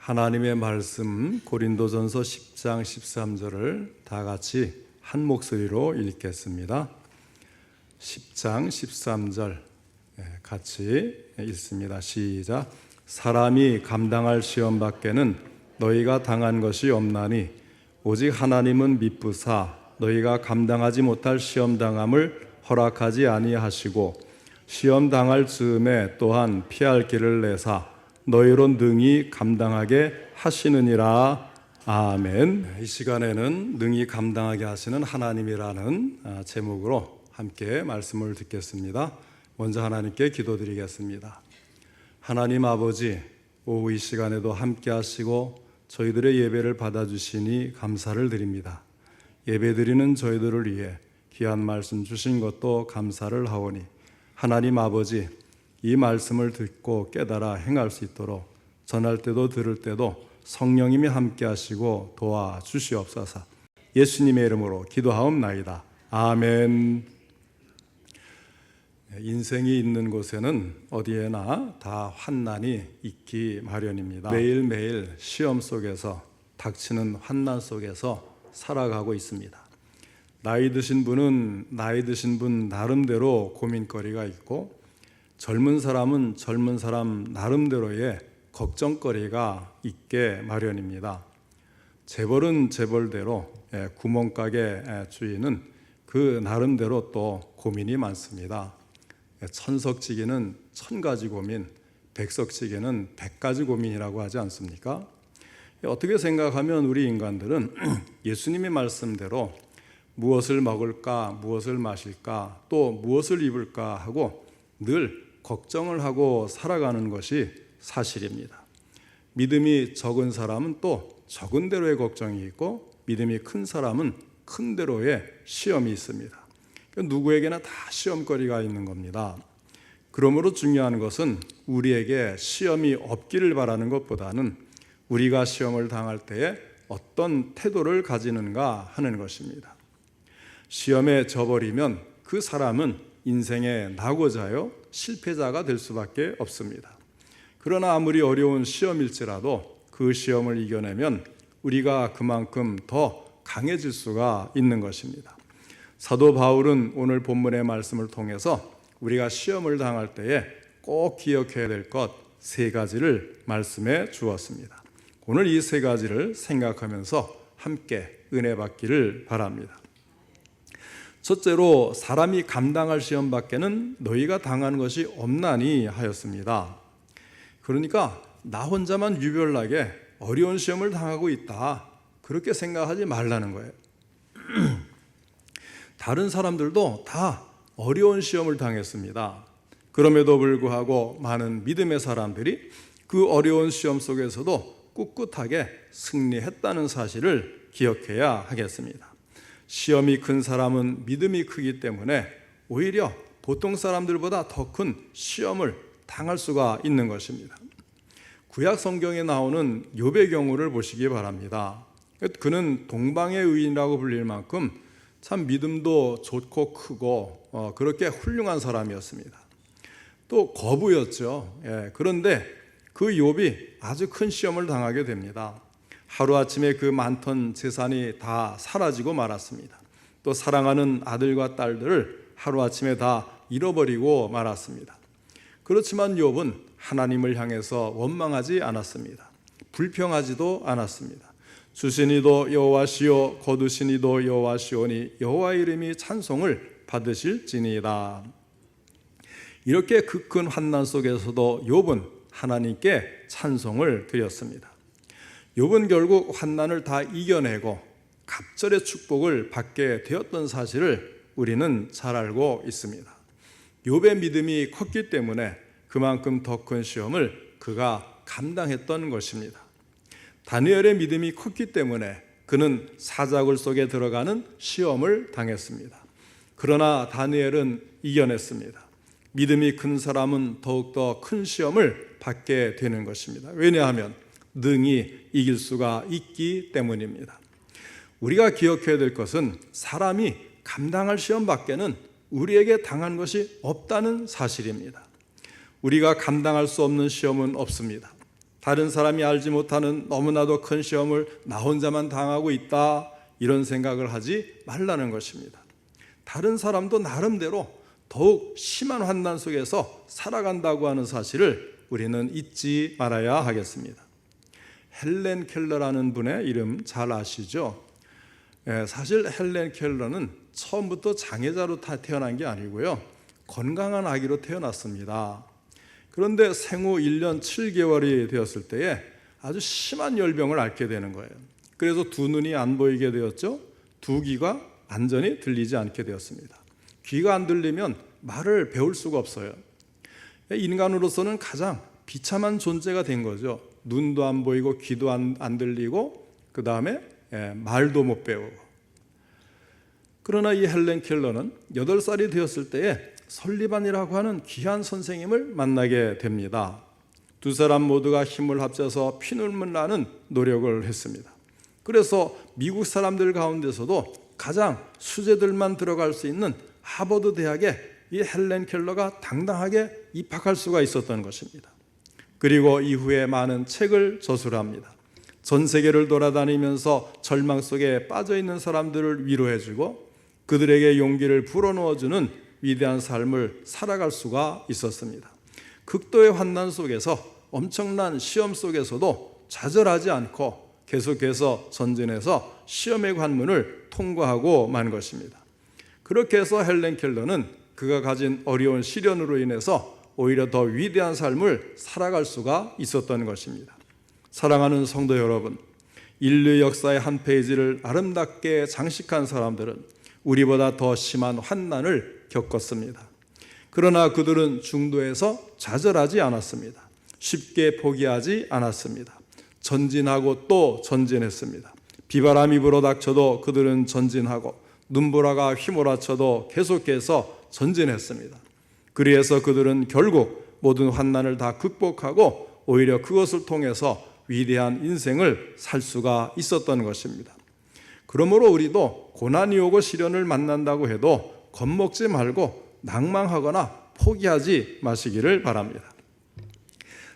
하나님의 말씀 고린도전서 10장 13절을 다 같이 한 목소리로 읽겠습니다. 10장 13절 같이 읽습니다. 시작. 사람이 감당할 시험 밖에는 너희가 당한 것이 없나니 오직 하나님은 미쁘사 너희가 감당하지 못할 시험 당함을 허락하지 아니하시고 시험 당할 즈음에 또한 피할 길을 내사 너희로 능히 감당하게 하시느니라. 아멘. 이 시간에는 능히 감당하게 하시는 하나님이라는 제목으로 함께 말씀을 듣겠습니다. 먼저 하나님께 기도드리겠습니다. 하나님 아버지, 오후 이 시간에도 함께 하시고 저희들의 예배를 받아주시니 감사를 드립니다. 예배드리는 저희들을 위해 귀한 말씀 주신 것도 감사를 하오니 하나님 아버지, 이 말씀을 듣고 깨달아 행할 수 있도록 전할 때도 들을 때도 성령님이 함께 하시고 도와주시옵소서. 예수님의 이름으로 기도하옵나이다. 아멘. 인생이 있는 곳에는 어디에나 다 환난이 있기 마련입니다. 매일매일 시험 속에서 닥치는 환난 속에서 살아가고 있습니다. 나이 드신 분은 나이 드신 분 나름대로 고민거리가 있고 젊은 사람은 젊은 사람 나름대로의 걱정거리가 있게 마련입니다. 재벌은 재벌대로, 구멍가게 주인은 그 나름대로 또 고민이 많습니다. 천석지기는 1000가지 고민, 백석지기는 100가지 고민이라고 하지 않습니까? 어떻게 생각하면 우리 인간들은 예수님의 말씀대로 무엇을 먹을까, 무엇을 마실까, 또 무엇을 입을까 하고 늘 걱정을 하고 살아가는 것이 사실입니다. 믿음이 적은 사람은 또 적은 대로의 걱정이 있고 믿음이 큰 사람은 큰 대로의 시험이 있습니다. 누구에게나 다 시험거리가 있는 겁니다. 그러므로 중요한 것은 우리에게 시험이 없기를 바라는 것보다는 우리가 시험을 당할 때에 어떤 태도를 가지는가 하는 것입니다. 시험에 져버리면 그 사람은 인생의 낙오자요 실패자가 될 수밖에 없습니다. 그러나 아무리 어려운 시험일지라도 그 시험을 이겨내면 우리가 그만큼 더 강해질 수가 있는 것입니다. 사도 바울은 오늘 본문의 말씀을 통해서 우리가 시험을 당할 때에 꼭 기억해야 될 것 3가지를 말씀해 주었습니다. 오늘 이 3가지를 생각하면서 함께 은혜 받기를 바랍니다. 첫째로 사람이 감당할 시험 밖에는 너희가 당한 것이 없나니 하였습니다. 그러니까 나 혼자만 유별나게 어려운 시험을 당하고 있다, 그렇게 생각하지 말라는 거예요. 다른 사람들도 다 어려운 시험을 당했습니다. 그럼에도 불구하고 많은 믿음의 사람들이 그 어려운 시험 속에서도 꿋꿋하게 승리했다는 사실을 기억해야 하겠습니다. 시험이 큰 사람은 믿음이 크기 때문에 오히려 보통 사람들보다 더 큰 시험을 당할 수가 있는 것입니다. 구약 성경에 나오는 욥의 경우를 보시기 바랍니다. 그는 동방의 의인이라고 불릴 만큼 참 믿음도 좋고 크고 그렇게 훌륭한 사람이었습니다. 또 거부였죠. 그런데 그 욥이 아주 큰 시험을 당하게 됩니다. 하루아침에 그 많던 재산이 다 사라지고 말았습니다. 또 사랑하는 아들과 딸들을 하루아침에 다 잃어버리고 말았습니다. 그렇지만 욥은 하나님을 향해서 원망하지 않았습니다. 불평하지도 않았습니다. 주시니도 여호와시오 거두시니도 여호와시오니 여호와의 이름이 찬송을 받으실지니이다. 이렇게 그 큰 환난 속에서도 욥은 하나님께 찬송을 드렸습니다. 욥은 결국 환난을 다 이겨내고 갑절의 축복을 받게 되었던 사실을 우리는 잘 알고 있습니다. 욥의 믿음이 컸기 때문에 그만큼 더 큰 시험을 그가 감당했던 것입니다. 다니엘의 믿음이 컸기 때문에 그는 사자굴 속에 들어가는 시험을 당했습니다. 그러나 다니엘은 이겨냈습니다. 믿음이 큰 사람은 더욱더 큰 시험을 받게 되는 것입니다. 왜냐하면 능히 이길 수가 있기 때문입니다. 우리가 기억해야 될 것은 사람이 감당할 시험 밖에는 우리에게 당한 것이 없다는 사실입니다. 우리가 감당할 수 없는 시험은 없습니다. 다른 사람이 알지 못하는 너무나도 큰 시험을 나 혼자만 당하고 있다, 이런 생각을 하지 말라는 것입니다. 다른 사람도 나름대로 더욱 심한 환난 속에서 살아간다고 하는 사실을 우리는 잊지 말아야 하겠습니다. 헬렌 켈러라는 분의 이름 잘 아시죠? 사실 헬렌 켈러는 처음부터 장애자로 태어난 게 아니고요, 건강한 아기로 태어났습니다. 그런데 생후 1년 7개월이 되었을 때에 아주 심한 열병을 앓게 되는 거예요. 그래서 두 눈이 안 보이게 되었죠. 두 귀가 완전히 들리지 않게 되었습니다. 귀가 안 들리면 말을 배울 수가 없어요. 인간으로서는 가장 비참한 존재가 된 거죠. 눈도 안 보이고 귀도 안 들리고 그 다음에 말도 못 배우고. 그러나 이 헬렌 켈러는 8살이 되었을 때에 설리반이라고 하는 귀한 선생님을 만나게 됩니다. 두 사람 모두가 힘을 합쳐서 피눈물 나는 노력을 했습니다. 그래서 미국 사람들 가운데서도 가장 수재들만 들어갈 수 있는 하버드 대학에 이 헬렌 켈러가 당당하게 입학할 수가 있었던 것입니다. 그리고 이후에 많은 책을 저술합니다. 전 세계를 돌아다니면서 절망 속에 빠져 있는 사람들을 위로해주고 그들에게 용기를 불어넣어주는 위대한 삶을 살아갈 수가 있었습니다. 극도의 환난 속에서, 엄청난 시험 속에서도 좌절하지 않고 계속해서 전진해서 시험의 관문을 통과하고 만 것입니다. 그렇게 해서 헬렌 켈러는 그가 가진 어려운 시련으로 인해서 오히려 더 위대한 삶을 살아갈 수가 있었던 것입니다. 사랑하는 성도 여러분, 인류 역사의 한 페이지를 아름답게 장식한 사람들은 우리보다 더 심한 환난을 겪었습니다. 그러나 그들은 중도에서 좌절하지 않았습니다. 쉽게 포기하지 않았습니다. 전진하고 또 전진했습니다. 비바람이 불어닥쳐도 그들은 전진하고 눈보라가 휘몰아쳐도 계속해서 전진했습니다. 그래서 그들은 결국 모든 환난을 다 극복하고 오히려 그것을 통해서 위대한 인생을 살 수가 있었던 것입니다. 그러므로 우리도 고난이 오고 시련을 만난다고 해도 겁먹지 말고 낭망하거나 포기하지 마시기를 바랍니다.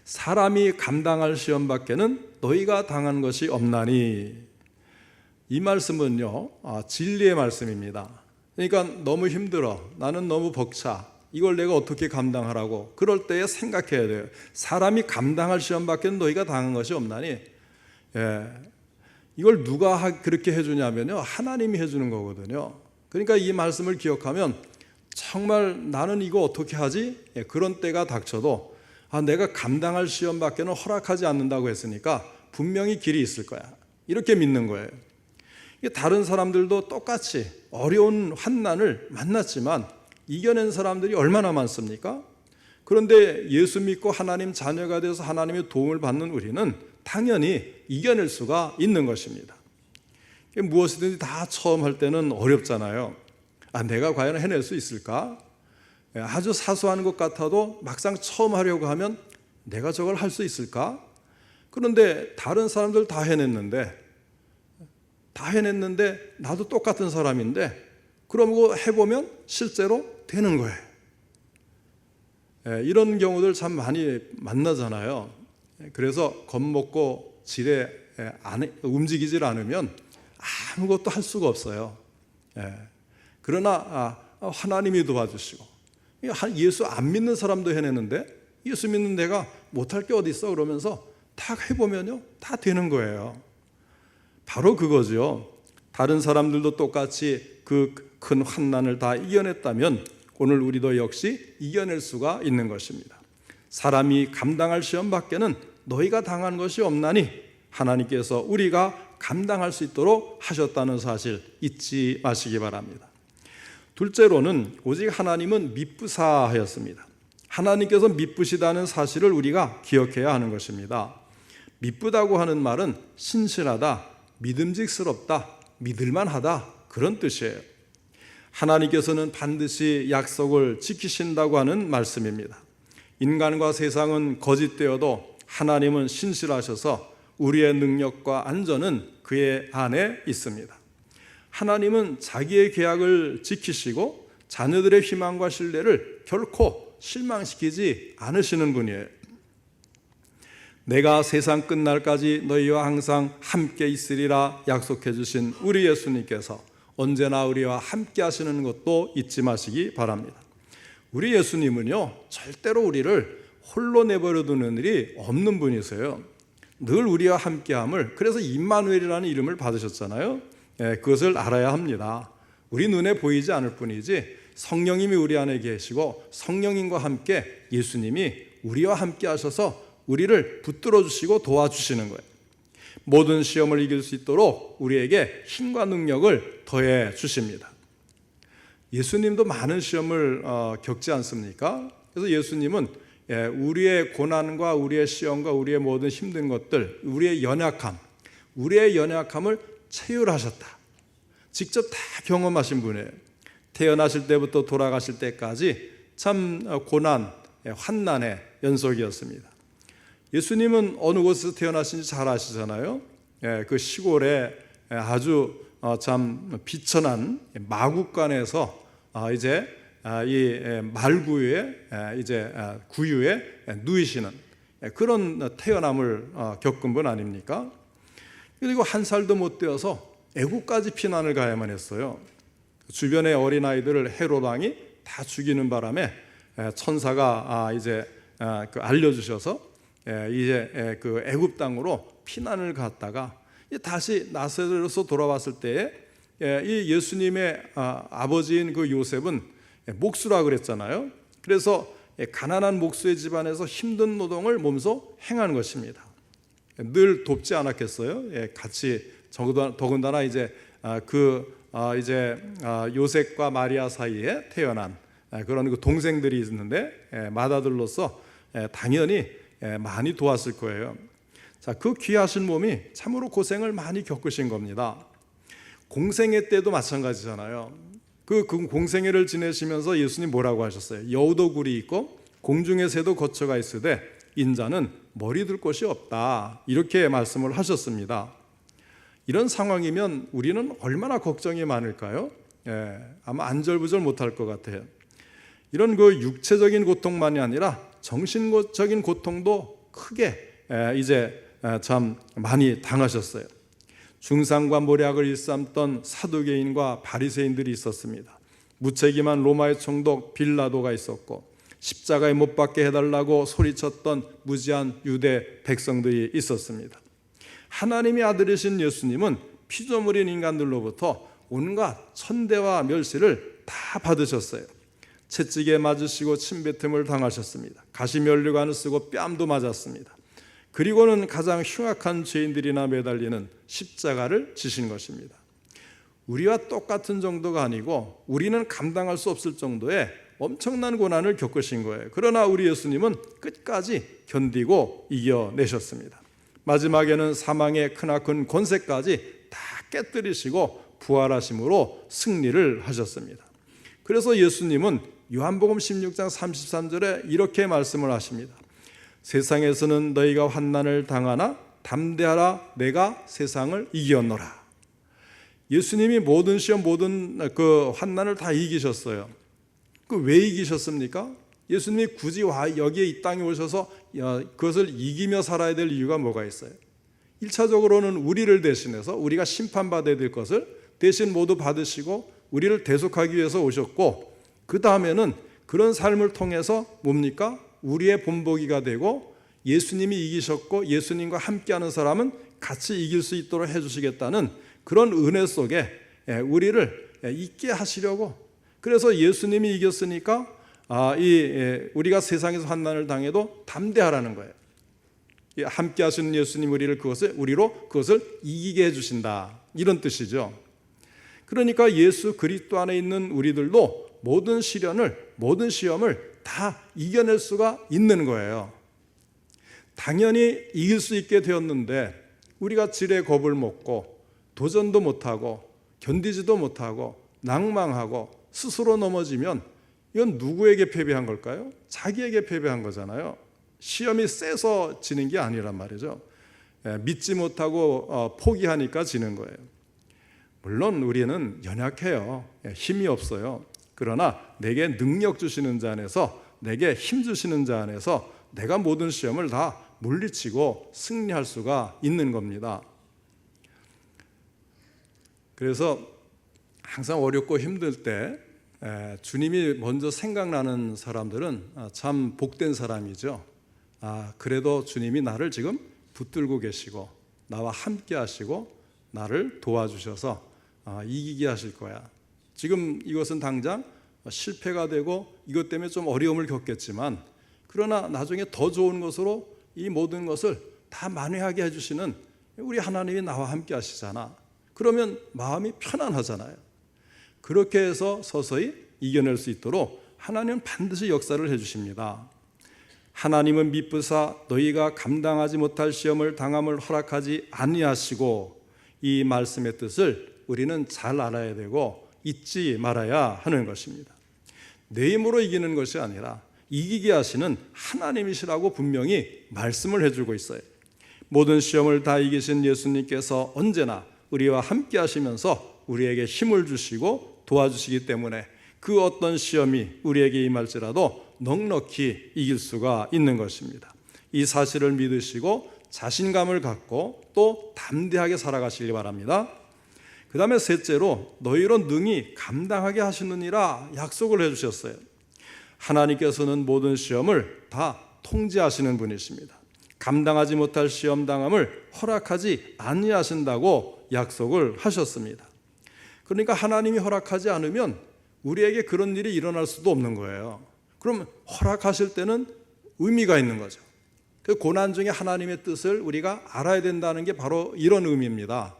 사람이 감당할 시험밖에는 너희가 당한 것이 없나니. 이 말씀은요, 진리의 말씀입니다. 그러니까 너무 힘들어, 나는 너무 벅차, 이걸 내가 어떻게 감당하라고, 그럴 때에 생각해야 돼요. 사람이 감당할 시험밖에는 너희가 당한 것이 없나니. 이걸 누가 그렇게 해주냐면요, 하나님이 해주는 거거든요. 그러니까 이 말씀을 기억하면 정말 나는 이거 어떻게 하지? 그런 때가 닥쳐도 내가 감당할 시험밖에는 허락하지 않는다고 했으니까 분명히 길이 있을 거야, 이렇게 믿는 거예요. 다른 사람들도 똑같이 어려운 환난을 만났지만 이겨낸 사람들이 얼마나 많습니까? 그런데 예수 믿고 하나님 자녀가 돼서 하나님의 도움을 받는 우리는 당연히 이겨낼 수가 있는 것입니다. 무엇이든지 다 처음 할 때는 어렵잖아요. 내가 과연 해낼 수 있을까? 아주 사소한 것 같아도 막상 처음 하려고 하면 내가 저걸 할 수 있을까? 그런데 다른 사람들 다 해냈는데 나도 똑같은 사람인데 그러고 해보면 실제로 되는 거예요. 이런 경우들 참 많이 만나잖아요. 그래서 겁먹고 지레 움직이질 않으면 아무것도 할 수가 없어요. 그러나 하나님이 도와주시고, 예수 안 믿는 사람도 해내는데 예수 믿는 내가 못할 게 어디 있어 그러면서 다 해보면요, 다 되는 거예요. 바로 그거죠. 다른 사람들도 똑같이 그 큰 환난을 다 이겨냈다면 오늘 우리도 역시 이겨낼 수가 있는 것입니다. 사람이 감당할 시험 밖에는 너희가 당한 것이 없나니 하나님께서 우리가 감당할 수 있도록 하셨다는 사실 잊지 마시기 바랍니다. 둘째로는 오직 하나님은 미쁘사하였습니다. 하나님께서 미쁘시다는 사실을 우리가 기억해야 하는 것입니다. 미쁘다고 하는 말은 신실하다, 믿음직스럽다, 믿을만하다, 그런 뜻이에요. 하나님께서는 반드시 약속을 지키신다고 하는 말씀입니다. 인간과 세상은 거짓되어도 하나님은 신실하셔서 우리의 능력과 안전은 그의 안에 있습니다. 하나님은 자기의 계약을 지키시고 자녀들의 희망과 신뢰를 결코 실망시키지 않으시는 분이에요. 내가 세상 끝날까지 너희와 항상 함께 있으리라 약속해 주신 우리 예수님께서 언제나 우리와 함께 하시는 것도 잊지 마시기 바랍니다. 우리 예수님은요, 절대로 우리를 홀로 내버려 두는 일이 없는 분이세요. 늘 우리와 함께함을, 그래서 임마누엘이라는 이름을 받으셨잖아요. 그것을 알아야 합니다. 우리 눈에 보이지 않을 뿐이지 성령님이 우리 안에 계시고 성령님과 함께 예수님이 우리와 함께 하셔서 우리를 붙들어 주시고 도와주시는 거예요. 모든 시험을 이길 수 있도록 우리에게 힘과 능력을 더해 주십니다. 예수님도 많은 시험을 겪지 않습니까? 그래서 예수님은 우리의 고난과 우리의 시험과 우리의 모든 힘든 것들, 우리의 연약함을 체휼하셨다. 직접 다 경험하신 분이에요. 태어나실 때부터 돌아가실 때까지 참 고난, 환난의 연속이었습니다. 예수님은 어느 곳에서 태어나신지 잘 아시잖아요. 그 시골에 아주 참 비천한 마국간에서 이제 이 말구유에 이제 구유에 누이시는 그런 태어남을 겪은 분 아닙니까? 그리고 한 살도 못 되어서 애국까지 피난을 가야만 했어요. 주변의 어린아이들을 헤롯 왕이 다 죽이는 바람에 천사가 이제 알려주셔서 이제 그 애굽 땅으로 피난을 갔다가 다시 나사렛에서 돌아왔을 때에 이 예수님의 아버지인 그 요셉은 목수라 그랬잖아요. 그래서 가난한 목수의 집안에서 힘든 노동을 몸소 행한 것입니다. 늘 돕지 않았겠어요? 같이 더군다나 이제 요셉과 마리아 사이에 태어난 그런 그 동생들이 있는데 맏아들로서 당연히 많이 도왔을 거예요. 자, 그 귀하신 몸이 참으로 고생을 많이 겪으신 겁니다. 공생애 때도 마찬가지잖아요. 그 공생애를 지내시면서 예수님 뭐라고 하셨어요? 여우도 굴이 있고 공중의 새도 거처가 있으되 인자는 머리 둘 곳이 없다, 이렇게 말씀을 하셨습니다. 이런 상황이면 우리는 얼마나 걱정이 많을까요? 아마 안절부절 못할 것 같아요. 이런 그 육체적인 고통만이 아니라 정신적인 고통도 크게 이제 참 많이 당하셨어요. 중상과 모략을 일삼던 사두개인과 바리새인들이 있었습니다. 무책임한 로마의 총독 빌라도가 있었고 십자가에 못 박게 해달라고 소리쳤던 무지한 유대 백성들이 있었습니다. 하나님의 아들이신 예수님은 피조물인 인간들로부터 온갖 천대와 멸시를 다 받으셨어요. 채찍에 맞으시고 침뱉음을 당하셨습니다. 가시면류관을 쓰고 뺨도 맞았습니다. 그리고는 가장 흉악한 죄인들이나 매달리는 십자가를 지신 것입니다. 우리와 똑같은 정도가 아니고 우리는 감당할 수 없을 정도의 엄청난 고난을 겪으신 거예요. 그러나 우리 예수님은 끝까지 견디고 이겨내셨습니다. 마지막에는 사망의 크나큰 권세까지 다 깨뜨리시고 부활하심으로 승리를 하셨습니다. 그래서 예수님은 요한복음 16장 33절에 이렇게 말씀을 하십니다. 세상에서는 너희가 환난을 당하나 담대하라, 내가 세상을 이겼노라. 예수님이 모든 시험, 모든 그 환난을 다 이기셨어요. 그 왜 이기셨습니까? 예수님이 굳이 여기에 이 땅에 오셔서 그것을 이기며 살아야 될 이유가 뭐가 있어요? 1차적으로는 우리를 대신해서 우리가 심판받아야 될 것을 대신 모두 받으시고 우리를 대속하기 위해서 오셨고, 그 다음에는 그런 삶을 통해서 뭡니까? 우리의 본보기가 되고 예수님이 이기셨고 예수님과 함께하는 사람은 같이 이길 수 있도록 해주시겠다는 그런 은혜 속에 우리를 있게 하시려고, 그래서 예수님이 이겼으니까 우리가 세상에서 환난을 당해도 담대하라는 거예요. 함께 하시는 예수님 우리로 그것을 이기게 해주신다, 이런 뜻이죠. 그러니까 예수 그리스도 안에 있는 우리들도 모든 시험을 다 이겨낼 수가 있는 거예요. 당연히 이길 수 있게 되었는데 우리가 지레 겁을 먹고 도전도 못하고 견디지도 못하고 낭망하고 스스로 넘어지면 이건 누구에게 패배한 걸까요? 자기에게 패배한 거잖아요. 시험이 세서 지는 게 아니란 말이죠. 믿지 못하고 포기하니까 지는 거예요. 물론 우리는 연약해요. 힘이 없어요. 그러나 내게 능력 주시는 자 안에서, 내게 힘 주시는 자 안에서 내가 모든 시험을 다 물리치고 승리할 수가 있는 겁니다. 그래서 항상 어렵고 힘들 때 주님이 먼저 생각나는 사람들은 참 복된 사람이죠. 그래도 주님이 나를 지금 붙들고 계시고 나와 함께 하시고 나를 도와주셔서 이기게 하실 거야. 지금 이것은 당장 실패가 되고 이것 때문에 좀 어려움을 겪겠지만, 그러나 나중에 더 좋은 것으로 이 모든 것을 다 만회하게 해주시는 우리 하나님이 나와 함께 하시잖아. 그러면 마음이 편안하잖아요. 그렇게 해서 서서히 이겨낼 수 있도록 하나님은 반드시 역사를 해주십니다. 하나님은 미쁘사 너희가 감당하지 못할 시험을 당함을 허락하지 아니하시고, 이 말씀의 뜻을 우리는 잘 알아야 되고 잊지 말아야 하는 것입니다. 내 힘으로 이기는 것이 아니라 이기게 하시는 하나님이시라고 분명히 말씀을 해주고 있어요. 모든 시험을 다 이기신 예수님께서 언제나 우리와 함께 하시면서 우리에게 힘을 주시고 도와주시기 때문에 그 어떤 시험이 우리에게 임할지라도 넉넉히 이길 수가 있는 것입니다. 이 사실을 믿으시고 자신감을 갖고 또 담대하게 살아가시기 바랍니다. 그 다음에 셋째로 너희로 능히 감당하게 하시느니라 약속을 해주셨어요. 하나님께서는 모든 시험을 다 통제하시는 분이십니다. 감당하지 못할 시험 당함을 허락하지 아니하신다고 약속을 하셨습니다. 그러니까 하나님이 허락하지 않으면 우리에게 그런 일이 일어날 수도 없는 거예요. 그럼 허락하실 때는 의미가 있는 거죠. 그 고난 중에 하나님의 뜻을 우리가 알아야 된다는 게 바로 이런 의미입니다.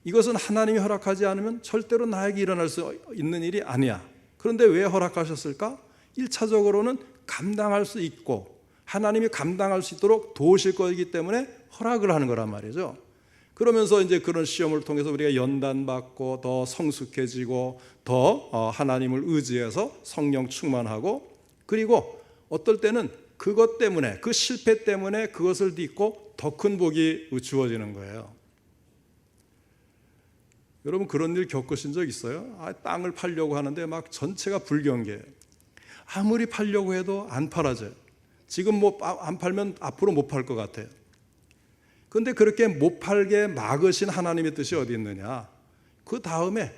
이것은 하나님이 허락하지 않으면 절대로 나에게 일어날 수 있는 일이 아니야. 그런데 왜 허락하셨을까? 1차적으로는 감당할 수 있고 하나님이 감당할 수 있도록 도우실 거이기 때문에 허락을 하는 거란 말이죠. 그러면서 이제 그런 시험을 통해서 우리가 연단받고 더 성숙해지고 더 하나님을 의지해서 성령 충만하고, 그리고 어떨 때는 그것 때문에, 그 실패 때문에 그것을 딛고 더 큰 복이 주어지는 거예요. 여러분 그런 일 겪으신 적 있어요? 땅을 팔려고 하는데 막 전체가 불경기예요. 아무리 팔려고 해도 안 팔아져요. 지금 뭐 안 팔면 앞으로 못 팔 것 같아요. 그런데 그렇게 못 팔게 막으신 하나님의 뜻이 어디 있느냐? 그 다음에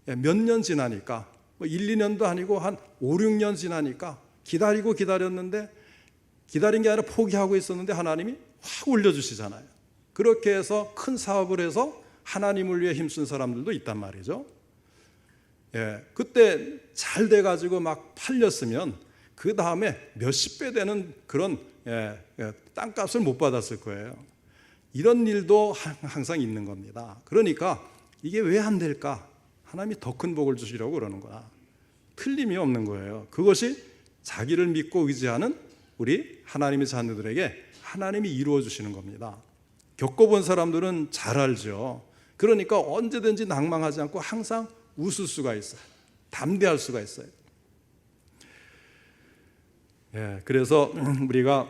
몇 년 지나니까, 1, 2년도 아니고 한 5, 6년 지나니까 기다렸는데, 기다린 게 아니라 포기하고 있었는데 하나님이 확 올려주시잖아요. 그렇게 해서 큰 사업을 해서 하나님을 위해 힘쓴 사람들도 있단 말이죠. 그때 잘 돼가지고 막 팔렸으면 그 다음에 몇십 배 되는 그런 땅값을 못 받았을 거예요. 이런 일도 항상 있는 겁니다. 그러니까 이게 왜 안 될까? 하나님이 더 큰 복을 주시려고 그러는 거야. 틀림이 없는 거예요. 그것이 자기를 믿고 의지하는 우리 하나님의 자녀들에게 하나님이 이루어 주시는 겁니다. 겪어본 사람들은 잘 알죠. 그러니까 언제든지 낭망하지 않고 항상 웃을 수가 있어요. 담대할 수가 있어요. 그래서 우리가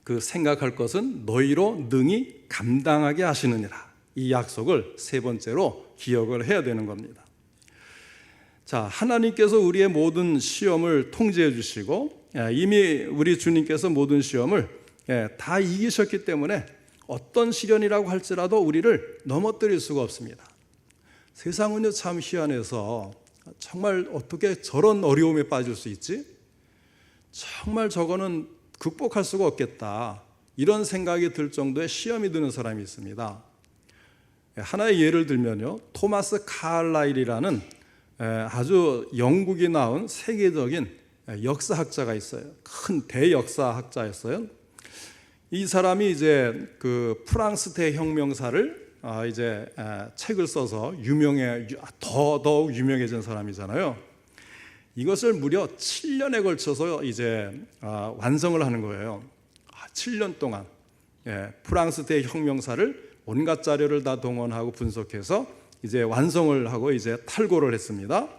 그 생각할 것은 너희로 능히 감당하게 하시느니라. 이 약속을 세 번째로 기억을 해야 되는 겁니다. 자, 하나님께서 우리의 모든 시험을 통제해 주시고 이미 우리 주님께서 모든 시험을 다 이기셨기 때문에 어떤 시련이라고 할지라도 우리를 넘어뜨릴 수가 없습니다. 세상은요 참 희한해서 정말 어떻게 저런 어려움에 빠질 수 있지? 정말 저거는 극복할 수가 없겠다, 이런 생각이 들 정도의 시험이 드는 사람이 있습니다. 하나의 예를 들면요, 토마스 칼라일이라는 아주 영국이 낳은 세계적인 역사학자가 있어요. 큰 대역사학자였어요. 이 사람이 이제 그 프랑스 대혁명사를 이제 책을 써서 더욱 유명해진 사람이잖아요. 이것을 무려 7년에 걸쳐서 이제 완성을 하는 거예요. 7년 동안 프랑스 대혁명사를 온갖 자료를 다 동원하고 분석해서 이제 완성을 하고 이제 탈고를 했습니다.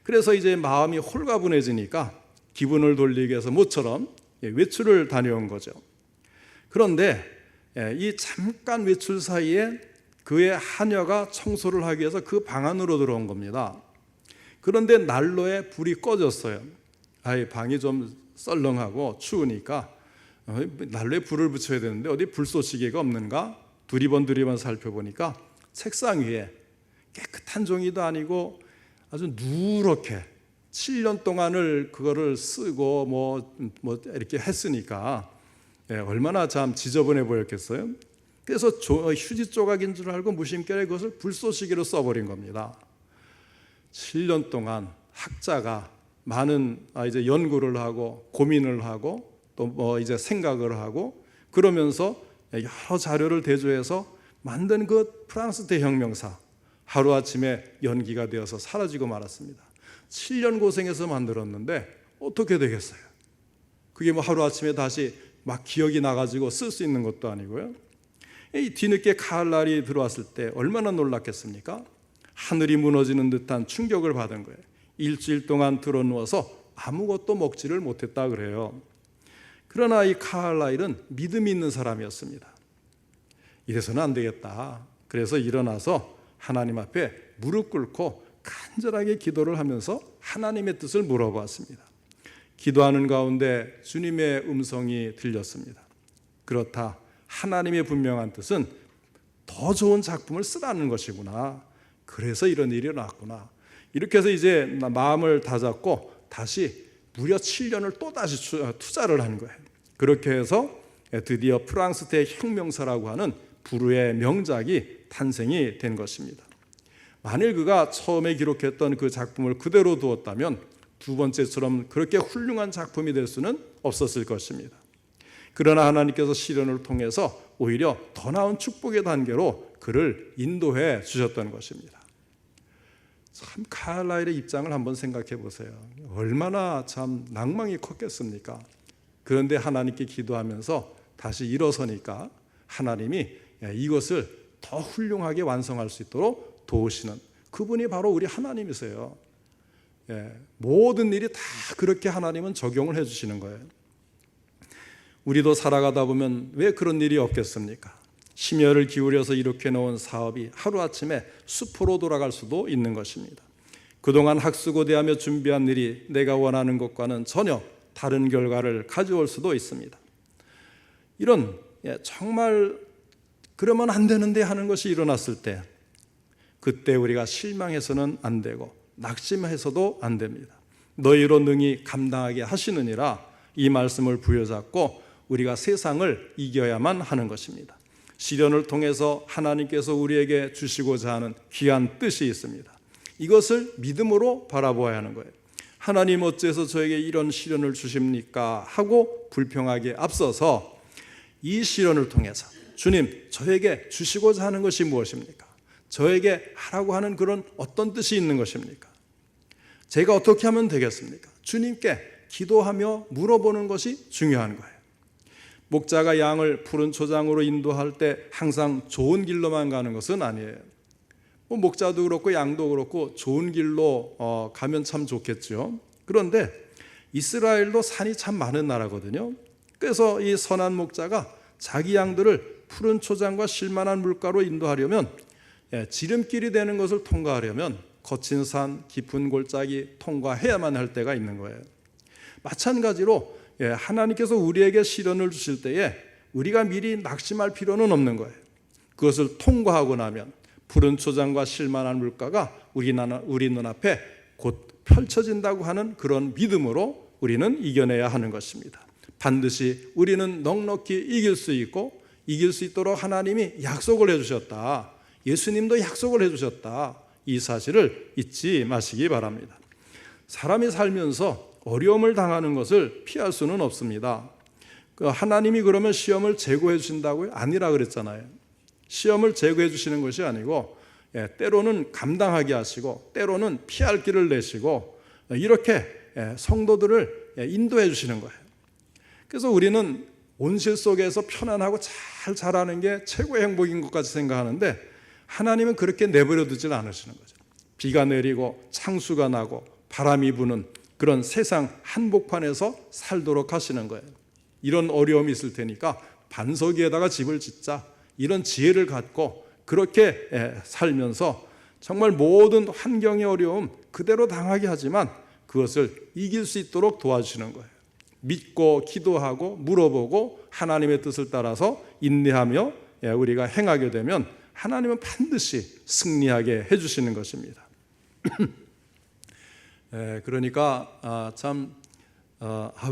그래서 이제 마음이 홀가분해지니까 기분을 돌리기 위해서 모처럼 외출을 다녀온 거죠. 그런데 이 잠깐 외출 사이에 그의 하녀가 청소를 하기 위해서 그 방 안으로 들어온 겁니다. 그런데 난로에 불이 꺼졌어요. 방이 좀 썰렁하고 추우니까 난로에 불을 붙여야 되는데 어디 불쏘시개가 없는가? 두리번 살펴보니까 책상 위에 깨끗한 종이도 아니고 아주 누렇게 7년 동안을 그거를 쓰고 뭐 이렇게 했으니까 얼마나 참 지저분해 보였겠어요. 그래서 휴지 조각인 줄 알고 무심결에 그것을 불쏘시개로 써버린 겁니다. 7년 동안 학자가 많은 이제 연구를 하고 고민을 하고 또 뭐 이제 생각을 하고 그러면서 여러 자료를 대조해서 만든 그 프랑스 대혁명사 하루아침에 연기가 되어서 사라지고 말았습니다. 7년 고생해서 만들었는데 어떻게 되겠어요? 그게 뭐 하루아침에 다시 막 기억이 나가지고 쓸 수 있는 것도 아니고요. 이 뒤늦게 가을날이 들어왔을 때 얼마나 놀랐겠습니까? 하늘이 무너지는 듯한 충격을 받은 거예요. 일주일 동안 드러누워서 아무것도 먹지를 못했다 그래요. 그러나 이 카할라일은 믿음이 있는 사람이었습니다. 이래서는 안 되겠다. 그래서 일어나서 하나님 앞에 무릎 꿇고 간절하게 기도를 하면서 하나님의 뜻을 물어보았습니다. 기도하는 가운데 주님의 음성이 들렸습니다. 그렇다. 하나님의 분명한 뜻은 더 좋은 작품을 쓰라는 것이구나. 그래서 이런 일이 일어났구나. 이렇게 해서 이제 마음을 다잡고 다시 무려 7년을 또 다시 투자를 한 거예요. 그렇게 해서 드디어 프랑스 대혁명사라고 하는 불후의 명작이 탄생이 된 것입니다. 만일 그가 처음에 기록했던 그 작품을 그대로 두었다면 두 번째처럼 그렇게 훌륭한 작품이 될 수는 없었을 것입니다. 그러나 하나님께서 시련을 통해서 오히려 더 나은 축복의 단계로 그를 인도해 주셨던 것입니다. 참 카할라일의 입장을 한번 생각해 보세요. 얼마나 참 낭망이 컸겠습니까? 그런데 하나님께 기도하면서 다시 일어서니까 하나님이 이것을 더 훌륭하게 완성할 수 있도록 도우시는 그분이 바로 우리 하나님이세요. 모든 일이 다 그렇게 하나님은 적용을 해주시는 거예요. 우리도 살아가다 보면 왜 그런 일이 없겠습니까? 심혈을 기울여서 이렇게 놓은 사업이 하루아침에 수포로 돌아갈 수도 있는 것입니다. 그동안 학수고대하며 준비한 일이 내가 원하는 것과는 전혀 다른 결과를 가져올 수도 있습니다. 이런 정말 그러면 안 되는데 하는 것이 일어났을 때 그때 우리가 실망해서는 안 되고 낙심해서도 안 됩니다. 너희로 능히 감당하게 하시느니라 이 말씀을 부여잡고 우리가 세상을 이겨야만 하는 것입니다. 시련을 통해서 하나님께서 우리에게 주시고자 하는 귀한 뜻이 있습니다. 이것을 믿음으로 바라보아야 하는 거예요. 하나님 어째서 저에게 이런 시련을 주십니까? 하고 불평하기에 앞서서 이 시련을 통해서 주님 저에게 주시고자 하는 것이 무엇입니까? 저에게 하라고 하는 그런 어떤 뜻이 있는 것입니까? 제가 어떻게 하면 되겠습니까? 주님께 기도하며 물어보는 것이 중요한 거예요. 목자가 양을 푸른 초장으로 인도할 때 항상 좋은 길로만 가는 것은 아니에요. 목자도 그렇고 양도 그렇고 좋은 길로 가면 참 좋겠죠. 그런데 이스라엘도 산이 참 많은 나라거든요. 그래서 이 선한 목자가 자기 양들을 푸른 초장과 쉴만한 물가로 인도하려면 지름길이 되는 것을 통과하려면 거친 산, 깊은 골짜기 통과해야만 할 때가 있는 거예요. 마찬가지로 하나님께서 우리에게 시련을 주실 때에 우리가 미리 낙심할 필요는 없는 거예요. 그것을 통과하고 나면 푸른 초장과 쉴만한 물가가 우리 눈앞에 곧 펼쳐진다고 하는 그런 믿음으로 우리는 이겨내야 하는 것입니다. 반드시 우리는 넉넉히 이길 수 있고 이길 수 있도록 하나님이 약속을 해주셨다. 예수님도 약속을 해주셨다. 이 사실을 잊지 마시기 바랍니다. 사람이 살면서 어려움을 당하는 것을 피할 수는 없습니다. 하나님이 그러면 시험을 제거해 주신다고요? 아니라 그랬잖아요. 시험을 제거해 주시는 것이 아니고 때로는 감당하게 하시고 때로는 피할 길을 내시고 이렇게 성도들을 인도해 주시는 거예요. 그래서 우리는 온실 속에서 편안하고 잘 자라는 게 최고의 행복인 것 같이 생각하는데 하나님은 그렇게 내버려 두질 않으시는 거죠. 비가 내리고 창수가 나고 바람이 부는 그런 세상 한복판에서 살도록 하시는 거예요. 이런 어려움이 있을 테니까 반석 위에다가 집을 짓자. 이런 지혜를 갖고 그렇게 살면서 정말 모든 환경의 어려움 그대로 당하게 하지만 그것을 이길 수 있도록 도와주시는 거예요. 믿고 기도하고 물어보고 하나님의 뜻을 따라서 인내하며 우리가 행하게 되면 하나님은 반드시 승리하게 해주시는 것입니다. 그러니까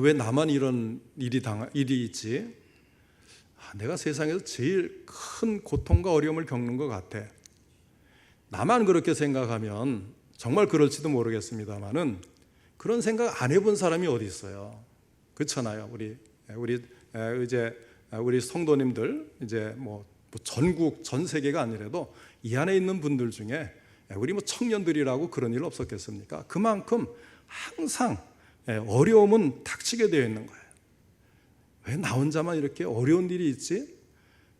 왜 나만 이런 일이 있지? 내가 세상에서 제일 큰 고통과 어려움을 겪는 것 같아. 나만 그렇게 생각하면 정말 그럴지도 모르겠습니다만은 그런 생각 안 해본 사람이 어디 있어요? 그렇잖아요. 우리 성도님들 이제 뭐 전국 전 세계가 아니라도 이 안에 있는 분들 중에 우리 뭐 청년들이라고 그런 일 없었겠습니까? 그만큼 항상 어려움은 닥치게 되어 있는 거예요. 왜 나 혼자만 이렇게 어려운 일이 있지?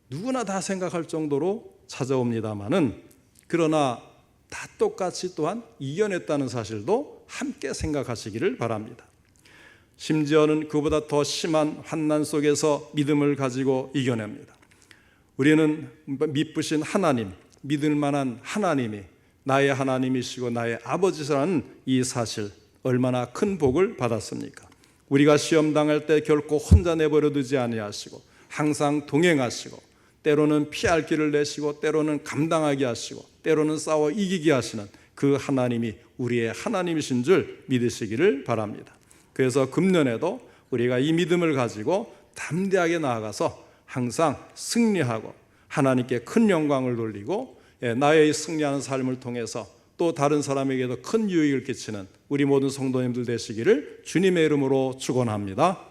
누구나 다 생각할 정도로 찾아옵니다마는 그러나 다 똑같이 또한 이겨냈다는 사실도 함께 생각하시기를 바랍니다. 심지어는 그보다 더 심한 환난 속에서 믿음을 가지고 이겨냅니다. 우리는 믿으신 하나님, 믿을 만한 하나님이 나의 하나님이시고 나의 아버지라는 이 사실, 얼마나 큰 복을 받았습니까? 우리가 시험 당할 때 결코 혼자 내버려 두지 아니하시고 항상 동행하시고 때로는 피할 길을 내시고 때로는 감당하게 하시고 때로는 싸워 이기게 하시는 그 하나님이 우리의 하나님이신 줄 믿으시기를 바랍니다. 그래서 금년에도 우리가 이 믿음을 가지고 담대하게 나아가서 항상 승리하고 하나님께 큰 영광을 돌리고 나의 승리하는 삶을 통해서 또 다른 사람에게도 큰 유익을 끼치는 우리 모든 성도님들 되시기를 주님의 이름으로 축원합니다.